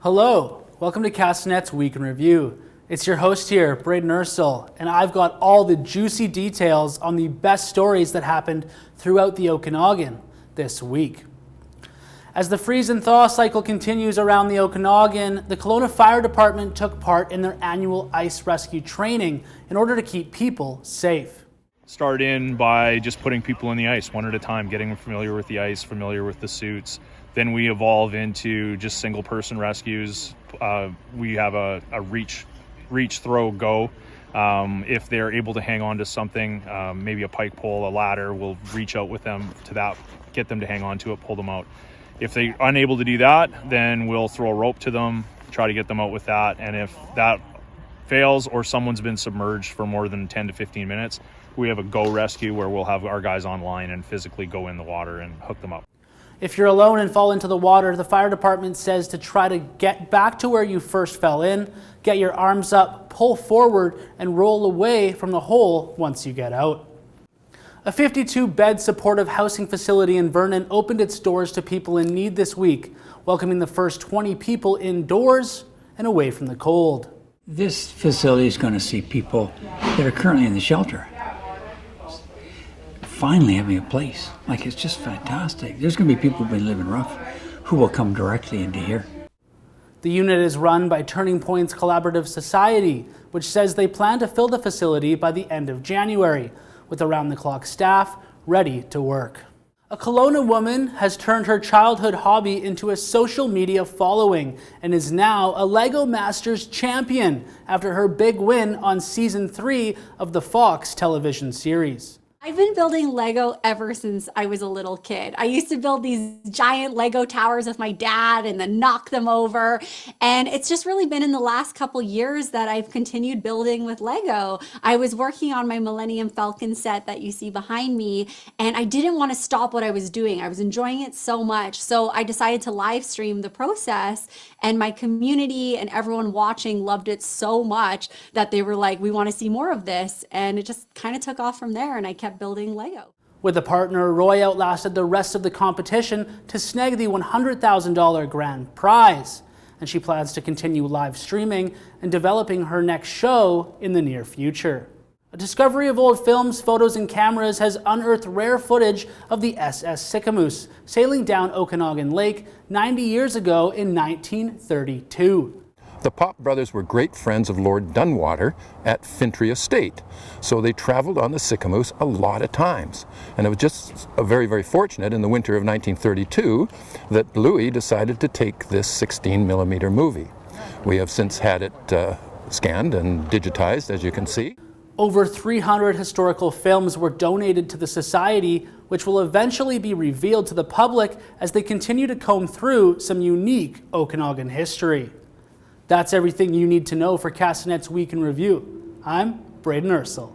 Hello, welcome to Castanet's Week in Review. It's your host here, Braden Ursel, and I've got all the juicy details on the best stories that happened throughout the Okanagan this week. As the freeze and thaw cycle continues around the Okanagan, the Kelowna Fire Department took part in their annual ice rescue training in order to keep people safe. Start in by just putting people in the ice one at a time, getting them familiar with the ice, familiar with the suits. Then we evolve into just single person rescues. We have a reach, throw, go. If they're able to hang on to something, maybe a pike pole, a ladder, we'll reach out with them to that, get them to hang on to it, pull them out. If they're unable to do that, then we'll throw a rope to them, try to get them out with that. And if that fails or someone's been submerged for more than 10 to 15 minutes, we have a go rescue where we'll have our guys online and physically go in the water and hook them up. If you're alone and fall into the water, the fire department says to try to get back to where you first fell in, get your arms up, pull forward, and roll away from the hole once you get out. A 52-bed supportive housing facility in Vernon opened its doors to people in need this week, welcoming the first 20 people indoors and away from the cold. This facility is going to see people that are currently in the shelter finally having a place. Like, it's just fantastic. There's going to be people who've been living rough who will come directly into here. The unit is run by Turning Point's Collaborative Society, which says they plan to fill the facility by the end of January, with around-the-clock staff ready to work. A Kelowna woman has turned her childhood hobby into a social media following and is now a Lego Masters champion after her big win on Season 3 of the Fox television series. I've been building Lego ever since I was a little kid. I used to build these giant Lego towers with my dad and then knock them over. And it's just really been in the last couple years that I've continued building with Lego. I was working on my Millennium Falcon set that you see behind me, and I didn't want to stop what I was doing. I was enjoying it so much. So I decided to live stream the process, and my community and everyone watching loved it so much that they were like, we want to see more of this. And it just kind of took off from there, and I kept building Lego. With a partner, Roy outlasted the rest of the competition to snag the $100,000 grand prize, and she plans to continue live streaming and developing her next show in the near future. A discovery of old films, photos, and cameras has unearthed rare footage of the SS Sicamous sailing down Okanagan Lake 90 years ago in 1932. The Pop brothers were great friends of Lord Dunwater at Fintry Estate, so they traveled on the Sicamous a lot of times. And it was just very, very fortunate in the winter of 1932 that Louis decided to take this 16mm movie. We have since had it scanned and digitized, as you can see. Over 300 historical films were donated to the Society, which will eventually be revealed to the public as they continue to comb through some unique Okanagan history. That's everything you need to know for Castanet's Week in Review. I'm Braden Ursel.